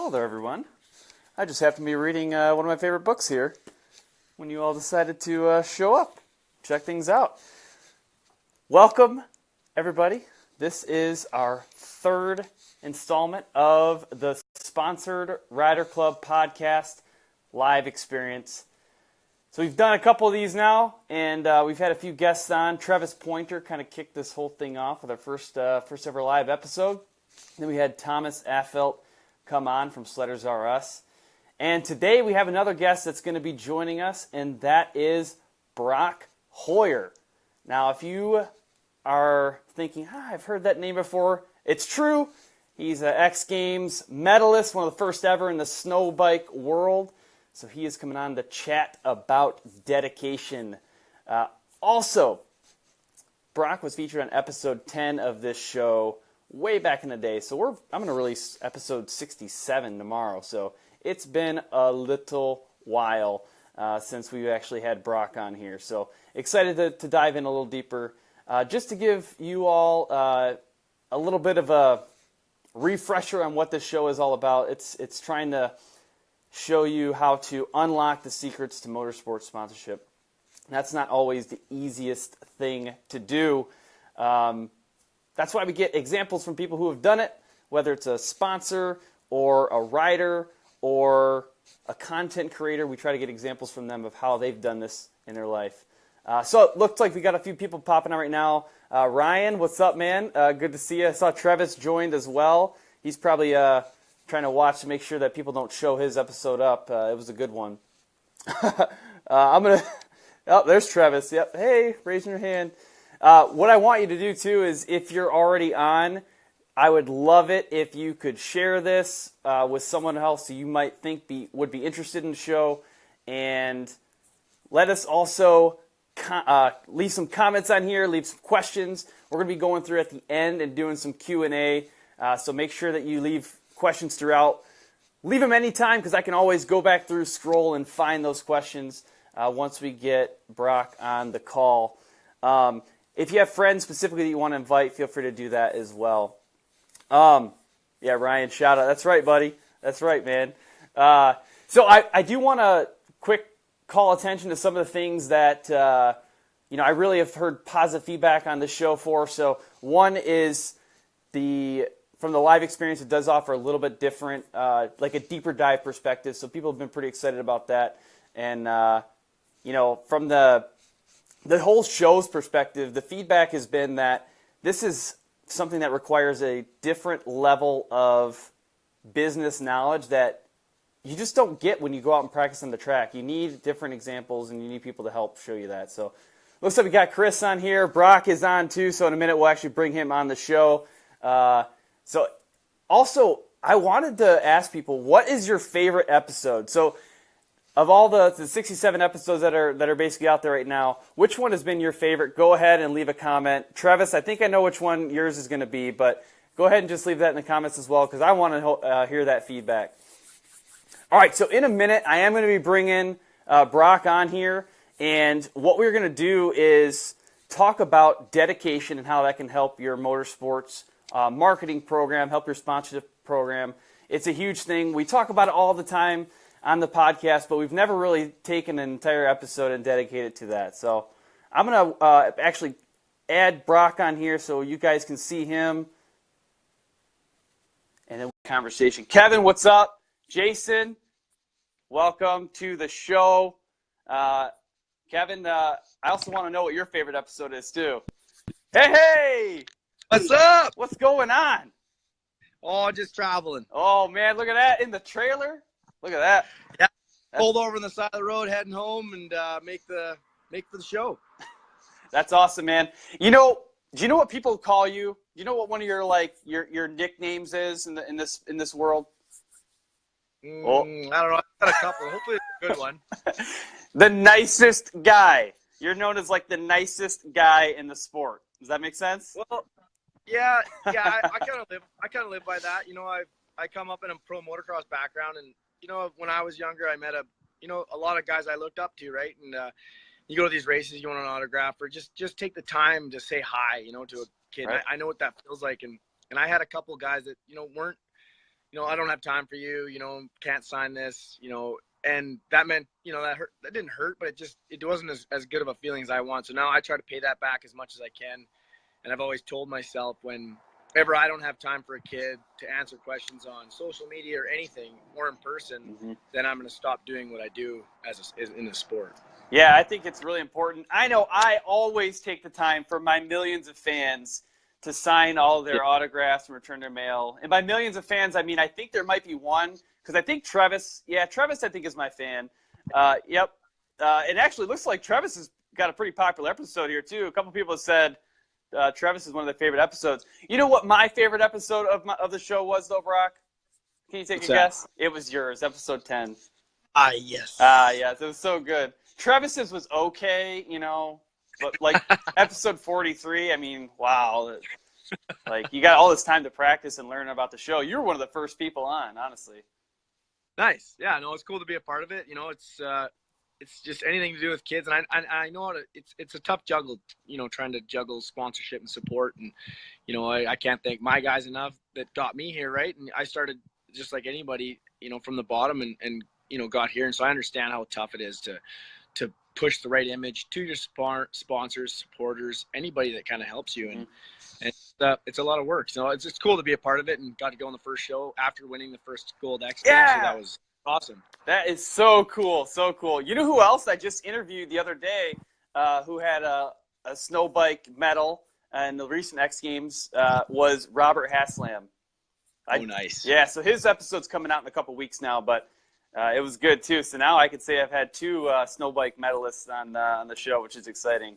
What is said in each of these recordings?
Hello there, everyone. I just happened to be reading one of my favorite books here when you all decided to show up, check things out. Welcome, everybody. This is our third installment of the sponsored Rider Club podcast live experience. So we've done a couple of these now, and we've had a few guests on. Travis Pointer kind of kicked this whole thing off with our first ever live episode. Then we had Thomas Affelt come on from Sledders R Us. And today we have another guest that's going to be joining us, and that is Brock Hoyer. Now, if you are thinking, I've heard that name before, it's true. He's an X Games medalist, one of the first ever in the snow bike world. So he is coming on to chat about dedication. Also, Brock was featured on episode 10 of this show way back in the day. So I'm going to release episode 67 tomorrow. So it's been a little while since we actually had Brock on here. So excited to dive in a little deeper. Just to give you all a little bit of a refresher on what this show is all about. It's trying to show you how to unlock the secrets to motorsport sponsorship. That's not always the easiest thing to do. That's why we get examples from people who have done it, whether it's a sponsor or a rider or a content creator. We try to get examples from them of how they've done this in their life. So it looks like we got a few people popping out right now. Ryan, what's up, man? Good to see you. I saw Travis joined as well. He's probably trying to watch to make sure that people don't show his episode up. It was a good one. There's Travis. Yep. Hey, raising your hand. What I want you to do, too, is if you're already on, I would love it if you could share this with someone else who you might think would be interested in the show. And let us also leave some comments on here, leave some questions. We're going to be going through at the end and doing some Q&A. So make sure that you leave questions throughout. Leave them anytime because I can always go back through, scroll, and find those questions once we get Brock on the call. If you have friends specifically that you want to invite, feel free to do that as well. Yeah, Ryan, shout out. That's right, buddy. That's right, man. So I do want to quick call attention to some of the things that I really have heard positive feedback on the show for. So one is from the live experience, it does offer a little bit different, like a deeper dive perspective. So people have been pretty excited about that. And from the whole show's perspective, the feedback has been that this is something that requires a different level of business knowledge that you just don't get when you go out and practice on the track. You need different examples, and you need people to help show you that. So looks like we got Chris on here. Brock is on, too, so in a minute we'll actually bring him on the show. So also, I wanted to ask people, what is your favorite episode? So of all the 67 episodes that are basically out there right now, which one has been your favorite? Go ahead and leave a comment. Travis, I think I know which one yours is going to be, but go ahead and just leave that in the comments as well because I want to hear that feedback. All right, so in a minute, I am going to be bringing Brock on here, and what we're going to do is talk about dedication and how that can help your motorsports marketing program, help your sponsorship program. It's a huge thing. We talk about it all the time on the podcast, but we've never really taken an entire episode and dedicated it to that. So I'm going to actually add Brock on here so you guys can see him. And then conversation. Kevin, what's up? Jason, welcome to the show. Kevin, I also want to know what your favorite episode is, too. Hey! What's up? What's going on? Oh, just traveling. Oh, man, look at that in the trailer. Look at that. Yeah, pulled over on the side of the road, heading home, and make the show. That's awesome, man. Do you know what people call you? Do you know what one of your nicknames is in this world? I don't know. I've got a couple. Hopefully it's a good one. The nicest guy. You're known as like the nicest guy in the sport. Does that make sense? Well, yeah. I kind of live by that. I come up in a pro motocross background, and when I was younger, I met a lot of guys I looked up to, right? And you go to these races, you want an autograph, or just take the time to say hi, to a kid. Right. I know what that feels like, and I had a couple guys that weren't I don't have time for you, can't sign this, and that meant, that hurt. That didn't hurt, but it wasn't as good of a feeling as I want. So now I try to pay that back as much as I can. And I've always told myself, whenever I don't have time for a kid to answer questions on social media or anything, or in person, then I'm going to stop doing what I do in the sport. Yeah, I think it's really important. I know I always take the time for my millions of fans to sign all their autographs and return their mail. And by millions of fans, I mean, I think there might be one, because I think Travis I think is my fan. Yep. It actually looks like Travis has got a pretty popular episode here too. A couple people have said Travis is one of their favorite episodes. You know what my favorite episode of the show was, though, Brock? Can you take a guess? It was yours, episode 10. Yes. Yes, it was so good. Travis's was okay, but like episode 43, I mean, wow. Like, you got all this time to practice and learn about the show. You were one of the first people on, honestly. Nice. Yeah, no, it's cool to be a part of it. It's just anything to do with kids, and I know it's a tough juggle, trying to juggle sponsorship and support, and I can't thank my guys enough that got me here, right? And I started just like anybody, from the bottom, and got here, and so I understand how tough it is to push the right image to your sponsors, supporters, anybody that kind of helps you, and it's a lot of work. So it's cool to be a part of it, and got to go on the first show after winning the first Gold X Games. Yeah. So that was awesome. That is so cool, so cool. You know who else I just interviewed the other day who had a snow bike medal in the recent X Games was Robert Haslam. Nice. Yeah, so his episode's coming out in a couple weeks now, but it was good too. So now I could say I've had two snow bike medalists on the show, which is exciting.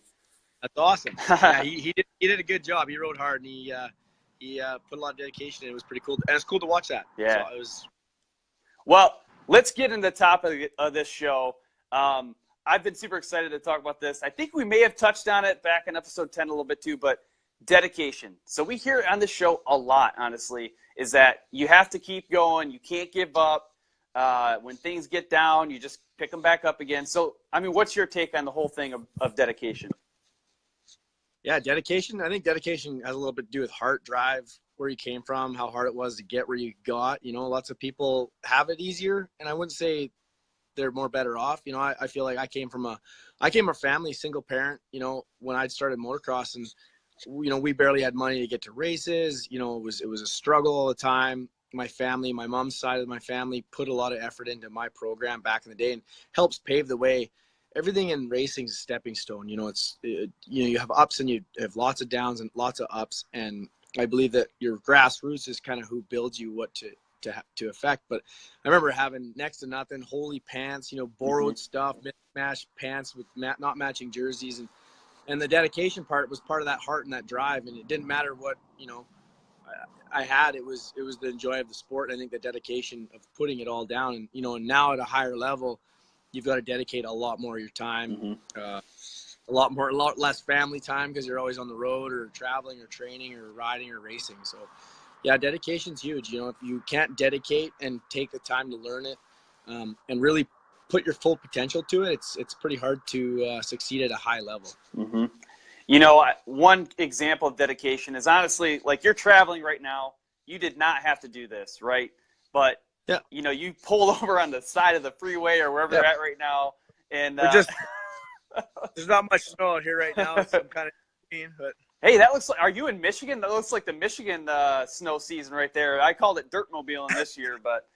That's awesome. Yeah, he did a good job. He rode hard, and he put a lot of dedication in. It was pretty cool, and it's cool to watch that. Yeah. So it was. Well, let's get into the topic of this show. I've been super excited to talk about this. I think we may have touched on it back in episode 10 a little bit too, but dedication. So we hear on this show a lot, honestly, is that you have to keep going. You can't give up. When things get down, you just pick them back up again. So, I mean, what's your take on the whole thing of dedication? Yeah, dedication. I think dedication has a little bit to do with heart, drive, where you came from, how hard it was to get where you got. Lots of people have it easier, and I wouldn't say they're more better off. I feel like I came from a family, single parent, when I started motocross, and we barely had money to get to races. It was a struggle all the time. My family, my mom's side of my family, put a lot of effort into my program back in the day, and helps pave the way. Everything in racing is a stepping stone. You have ups and you have lots of downs and lots of ups. And I believe that your grassroots is kind of who builds you what to affect. But I remember having next to nothing, holy pants, borrowed stuff, mismatched pants with not matching jerseys. And the dedication part was part of that heart and that drive. And it didn't matter what, I had. It was the joy of the sport. I think the dedication of putting it all down, and and now at a higher level, you've got to dedicate a lot more of your time, a lot less family time, because you're always on the road or traveling or training or riding or racing. So yeah, dedication's huge. If you can't dedicate and take the time to learn it, and really put your full potential to it, it's pretty hard to succeed at a high level. One example of dedication is honestly, like, you're traveling right now. You did not have to do this, right? But, yeah, you pulled over on the side of the freeway or wherever you're at right now. And there's not much snow out here right now. It's some kind of rain, but. Hey, that looks like, are you in Michigan? That looks like the Michigan snow season right there. I called it dirtmobiling this year, but.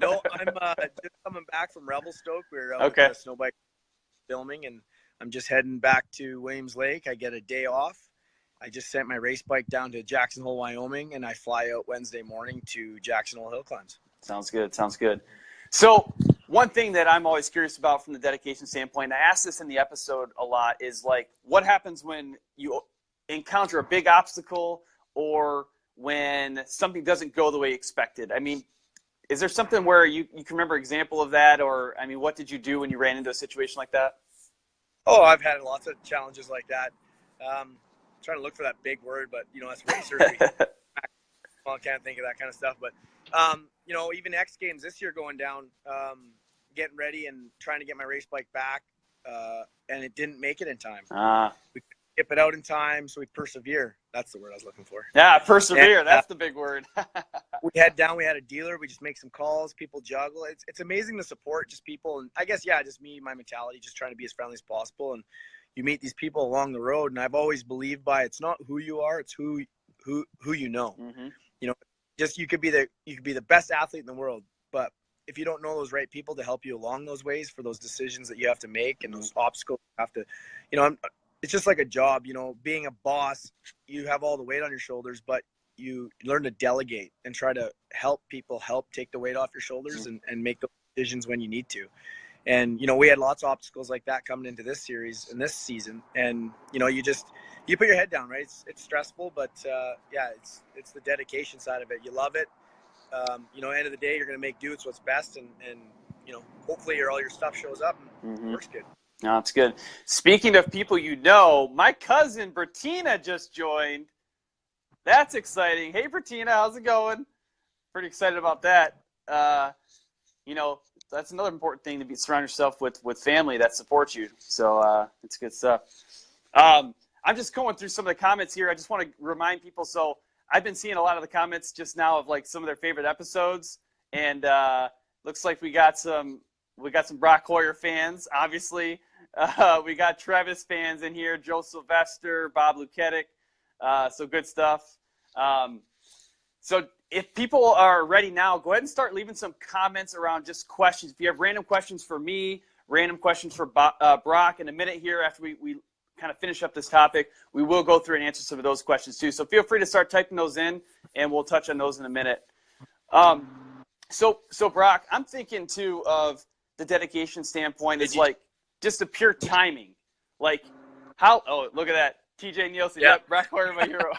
No, I'm just coming back from Revelstoke. We were out okay. with snow bike filming, and I'm just heading back to Williams Lake. I get a day off. I just sent my race bike down to Jackson Hole, Wyoming, and I fly out Wednesday morning to Jackson Hole Hill Climbs. Sounds good. So one thing that I'm always curious about from the dedication standpoint, I asked this in the episode a lot, is like, what happens when you encounter a big obstacle or when something doesn't go the way you expected? I mean, is there something where you can remember an example of that? Or, I mean, what did you do when you ran into a situation like that? Oh, I've had lots of challenges like that. Trying to look for that big word, but that's racer. Well, I can't think of that kind of stuff. But even X Games this year going down, getting ready and trying to get my race bike back, and it didn't make it in time. skip it out in time, so we persevere. That's the word I was looking for. Yeah, persevere. And, That's the big word. we head down. We had a dealer. We just make some calls. People juggle. It's amazing to support just people. And I guess, yeah, just me, my mentality, just trying to be as friendly as possible. And you meet these people along the road. And I've always believed by it's not who you are, it's who you know. Mm-hmm. You know, just you could be the best athlete in the world, but if you don't know those right people to help you along those ways for those decisions that you have to make and those obstacles you have to, you know, it's just like a job. You know, being a boss, you have all the weight on your shoulders, but you learn to delegate and try to help people take the weight off your shoulders and make those decisions when you need to. And, you know, we had lots of obstacles like that coming into this series and this season. And, you know, you put your head down, right? It's stressful, but yeah, it's the dedication side of it. You love it. You know, end of the day, you're going to make do. It's what's best. And, you know, hopefully all your stuff shows up and works good. No, it's good. Speaking of people you know, my cousin Bertina just joined. That's exciting. Hey, Bertina, how's it going? Pretty excited about that. You know, that's another important thing, to surround yourself with family that supports you. So it's good stuff. I'm just going through some of the comments here. I just want to remind people. So I've been seeing a lot of the comments just now of like some of their favorite episodes, and looks like we got some Brock Hoyer fans, obviously. We got Travis fans in here, Joe Sylvester, Bob Luketic. So good stuff. So if people are ready now, go ahead and start leaving some comments around just questions. If you have random questions for me, random questions for Brock, in a minute here after we kind of finish up this topic, we will go through and answer some of those questions too. So feel free to start typing those in, and we'll touch on those in a minute. So Brock, I'm thinking too of the dedication standpoint. It's like just the pure timing. Like how? Oh, look at that, TJ Nielsen. Yep, Brock Hoyer, my hero.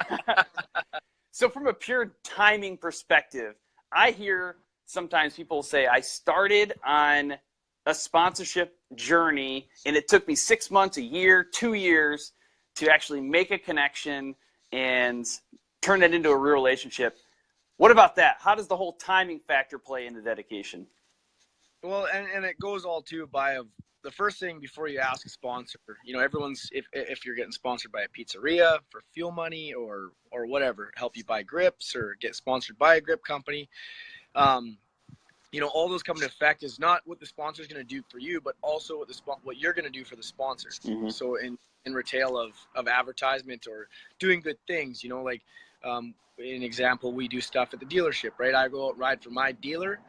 So from a pure timing perspective, I hear sometimes people say, I started on a sponsorship journey, and it took me 6 months, a year, 2 years to actually make a connection and turn that into a real relationship. What about that? How does the whole timing factor play into dedication? Well, and it goes all too by the first thing before you ask a sponsor. You know, everyone's if you're getting sponsored by a pizzeria for fuel money or whatever, help you buy grips or get sponsored by a grip company. You know, all those come into effect is not what the sponsor is going to do for you, but also what you're going to do for the sponsor. Mm-hmm. So in retail of advertisement or doing good things, you know, like an example, we do stuff at the dealership, right? I go out ride for my dealer,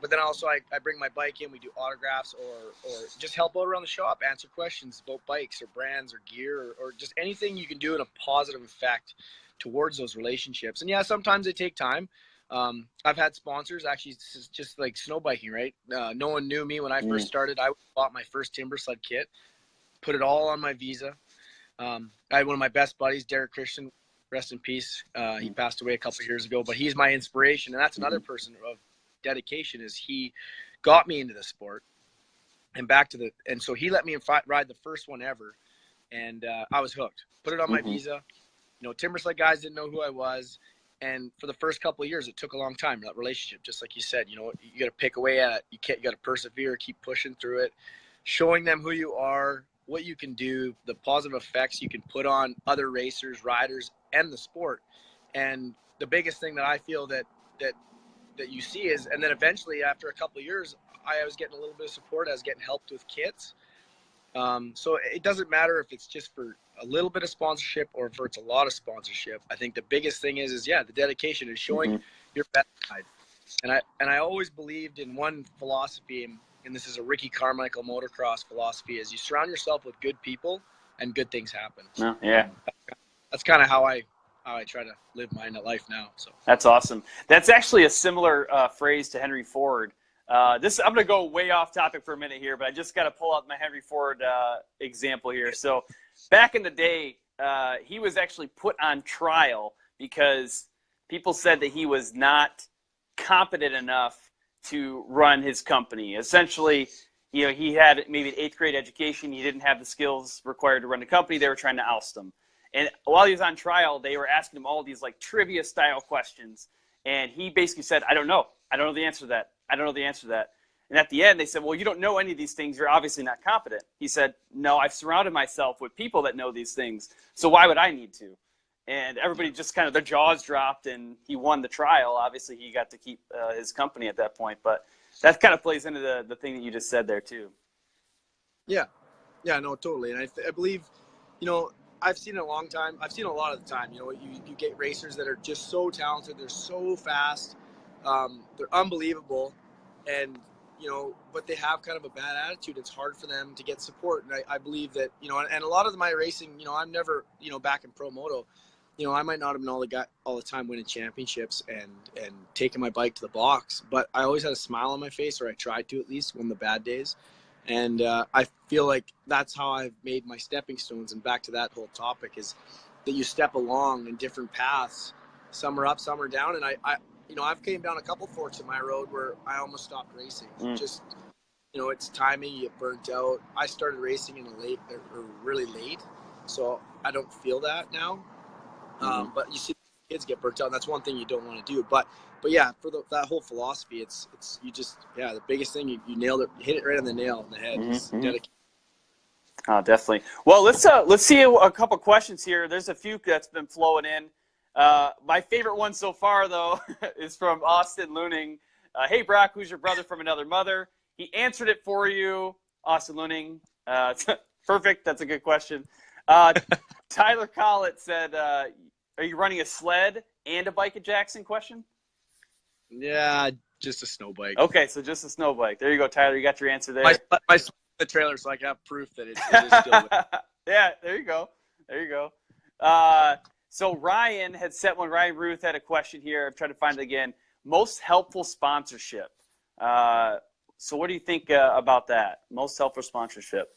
but then also I bring my bike in, we do autographs or just help out around the shop, answer questions about bikes or brands or gear or just anything you can do in a positive effect towards those relationships. And yeah, sometimes they take time. I've had sponsors actually just like snow biking, right? No one knew me when I first started. I bought my first timber sled kit, put it all on my Visa. I had one of my best buddies, Derek Christian, rest in peace. He passed away a couple of years ago, but he's my inspiration. And that's another person of dedication is he got me into the sport and and so he let me ride the first one ever. And I was hooked, put it on my Visa. You know, timber sled guys didn't know who I was. And for the first couple of years, it took a long time, that relationship, just like you said. You know, you got to pick away at it. You got to persevere, keep pushing through it, showing them who you are, what you can do, the positive effects you can put on other racers, riders, and the sport. And the biggest thing that I feel that you see is, and then eventually after a couple of years, I was getting a little bit of support. I was getting helped with kits. So it doesn't matter if it's just for a little bit of sponsorship or if it's a lot of sponsorship. I think the biggest thing is the dedication is showing your best side. And I always believed in one philosophy, and this is a Ricky Carmichael motocross philosophy, is you surround yourself with good people and good things happen. Oh, yeah. That's kind of how I try to live my life now. So that's awesome. That's actually a similar phrase to Henry Ford. I'm going to go way off topic for a minute here, but I just got to pull out my Henry Ford example here. So back in the day, he was actually put on trial because people said that he was not competent enough to run his company. Essentially, you know, he had maybe an 8th grade education. He didn't have the skills required to run the company. They were trying to oust him. And while he was on trial, they were asking him all these like trivia style questions. And he basically said, I don't know. I don't know the answer to that. I don't know the answer to that. And at the end, they said, well, you don't know any of these things. You're obviously not competent. He said, no, I've surrounded myself with people that know these things. So why would I need to? And everybody just kind of, their jaws dropped, and he won the trial. Obviously, he got to keep his company at that point. But that kind of plays into the thing that you just said there, too. Yeah. Yeah, no, totally. And I believe, I've seen it a long time. I've seen a lot of the time, you get racers that are just so talented. They're so fast. They're unbelievable. And, but they have kind of a bad attitude. It's hard for them to get support. And I believe that, and a lot of my racing, I'm never, back in pro moto, I might not have been all the time winning championships and taking my bike to the box, but I always had a smile on my face, or I tried to at least, on the bad days. And I feel like that's how I've made my stepping stones. And back to that whole topic is that you step along in different paths. Some are up, some are down. And I've came down a couple forks in my road where I almost stopped racing. Just, it's timing, you get burnt out. I started racing in really late, so I don't feel that now. But you see kids get burnt out, and that's one thing you don't want to do. But yeah, for that whole philosophy, it's the biggest thing, you nailed it, you hit it right on the nail on the head. Dedication. Oh, definitely. Well, let's see a couple questions here. There's a few that's been flowing in. My favorite one so far, though, is from Austin Luning. Hey, Brock, who's your brother from another mother? He answered it for you, Austin Luning. Perfect. That's a good question. Tyler Collett said, are you running a sled and a bike at Jackson? Question. Yeah, just a snow bike. Okay, so just a snow bike. There you go, Tyler. You got your answer there. My the trailer, so I can have proof that it is still. Yeah, there you go. There you go. So Ryan had sent one. Ryan Ruth had a question here. I'm trying to find it again. Most helpful sponsorship. So what do you think about that? Most helpful sponsorship.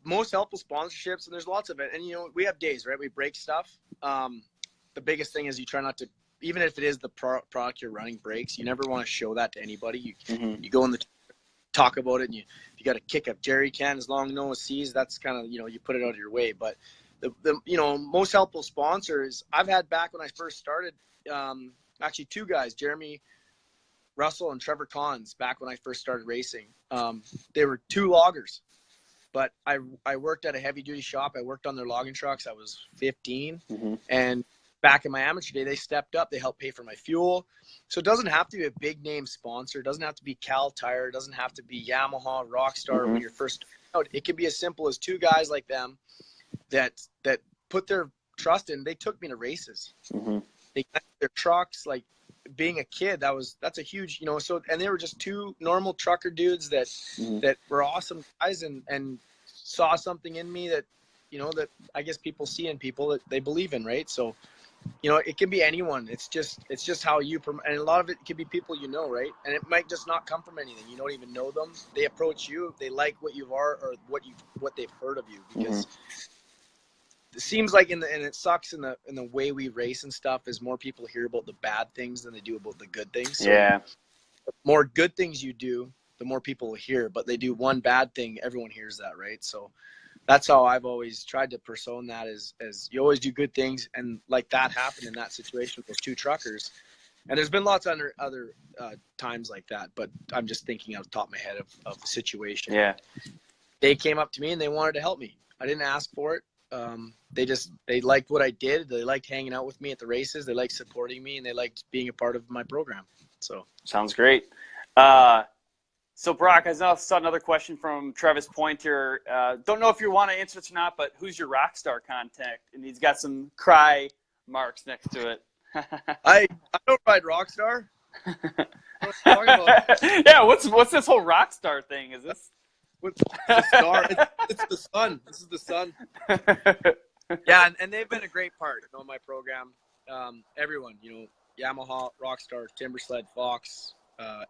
Most helpful sponsorships, and there's lots of it. And, we have days, right? We break stuff. The biggest thing is you try not to, even if it is the product you're running breaks, you never want to show that to anybody. You go in the talk about it, and you got to kick a jerry can as long as no one sees. That's kind of, you put it out of your way. But the most helpful sponsors I've had back when I first started, actually two guys, Jeremy Russell and Trevor Cons, back when I first started racing. They were two loggers. But I worked at a heavy duty shop. I worked on their logging trucks. I was 15. And back in my amateur day, they stepped up. They helped pay for my fuel. So it doesn't have to be a big name sponsor. It doesn't have to be Cal Tire. It doesn't have to be Yamaha, Rockstar when you're first out. It can be as simple as two guys like them that put their trust in. They took me to races. They got their trucks. Like, being a kid, that's a huge, and they were just two normal trucker dudes that were awesome guys and saw something in me that, that I guess people see in people that they believe in. Right. So, it can be anyone. It's just how you, and a lot of it can be people, right. And it might just not come from anything. You don't even know them. They approach you. They like what you are or what they've heard of you, because it seems like and it sucks in the way we race and stuff is more people hear about the bad things than they do about the good things. So the more good things you do, the more people will hear, but they do one bad thing, everyone hears that, right? So that's how I've always tried to persona that as you always do good things. And like that happened in that situation with those two truckers. And there's been lots of other times like that, but I'm just thinking off the top of my head of the situation. Yeah. They came up to me and they wanted to help me. I didn't ask for it. They liked what I did. They liked hanging out with me at the races. They liked supporting me, and they liked being a part of my program. So sounds great. So Brock, I saw another question from Travis Pointer. Don't know if you want to answer this or not, but who's your Rockstar contact? And he's got some cry marks next to it. I don't ride Rockstar. What are you talking about? Yeah, what's this whole Rockstar thing? Is this? What's the star? It's the sun. This is the sun. Yeah, and they've been a great part in my program. Everyone, Yamaha, Rockstar, Timbersled, Fox,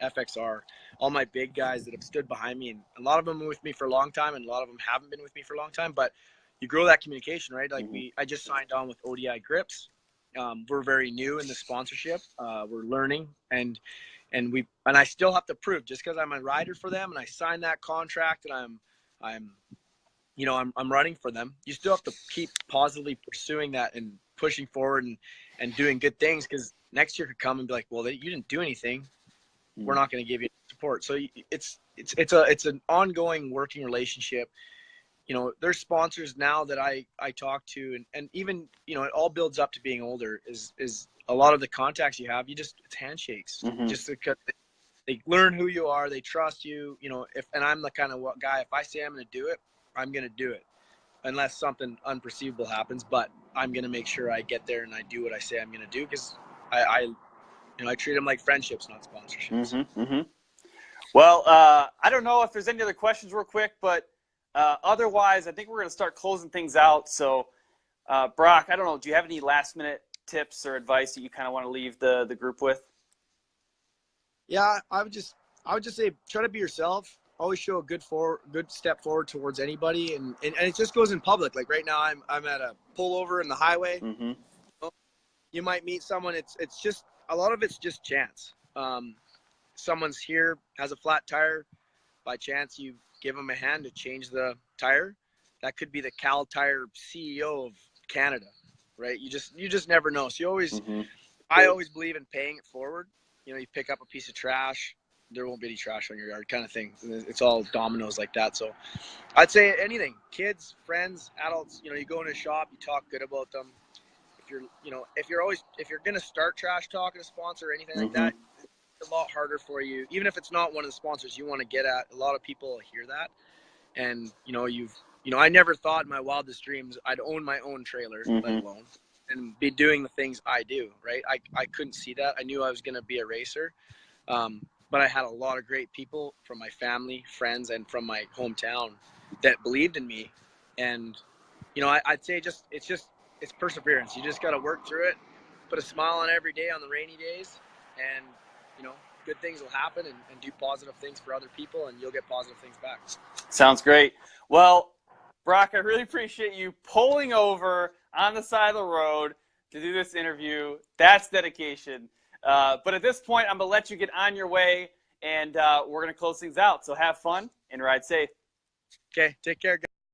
FXR, all my big guys that have stood behind me, and a lot of them been with me for a long time, and a lot of them haven't been with me for a long time. But you grow that communication, right? Like I just signed on with ODI Grips. We're very new in the sponsorship. We're learning, and I still have to prove, just because I'm a rider for them and I signed that contract and I'm running for them. You still have to keep positively pursuing that and pushing forward and doing good things, because next year could come and be like, well, you didn't do anything. we're not going to give you support. So it's an ongoing working relationship. You know, there's sponsors now that I talk to, and even, you know, it all builds up to being older is a lot of the contacts you have, it's handshakes, just because they learn who you are, they trust you, you know, and I'm the kind of guy, if I say I'm going to do it, I'm going to do it unless something unperceivable happens, but I'm going to make sure I get there and I do what I say I'm going to do, because I treat them like friendships, not sponsorships. Well, I don't know if there's any other questions real quick, but otherwise, I think we're going to start closing things out. So, Brock, I don't know, do you have any last-minute tips or advice that you kind of want to leave the group with? Yeah, I would just say try to be yourself. Always show a good step forward towards anybody, and it just goes in public. Like right now, I'm at a pullover in the highway. You might meet someone. It's just a lot of it's just chance. Someone's here, has a flat tire. By chance, you give them a hand to change the tire. That could be the Cal Tire CEO of Canada, right? You just never know. So you always, I always believe in paying it forward. You know, you pick up a piece of trash, there won't be any trash on your yard, kind of thing. It's all dominoes like that. So I'd say anything, kids, friends, adults, you know, you go in a shop, you talk good about them. If you're going to start trash talking a sponsor or anything like that, it's a lot harder for you. Even if it's not one of the sponsors you want to get at, a lot of people hear that. And, I never thought in my wildest dreams I'd own my own trailer, let alone, and be doing the things I do, right? I couldn't see that. I knew I was going to be a racer. But I had a lot of great people from my family, friends, and from my hometown that believed in me. And, I'd say it's perseverance. You just got to work through it, put a smile on every day on the rainy days, and, good things will happen, and do positive things for other people, and you'll get positive things back. Sounds great. Well, Brock, I really appreciate you pulling over on the side of the road to do this interview. That's dedication. But at this point, I'm going to let you get on your way, and we're going to close things out. So have fun and ride safe. Okay, take care, guys.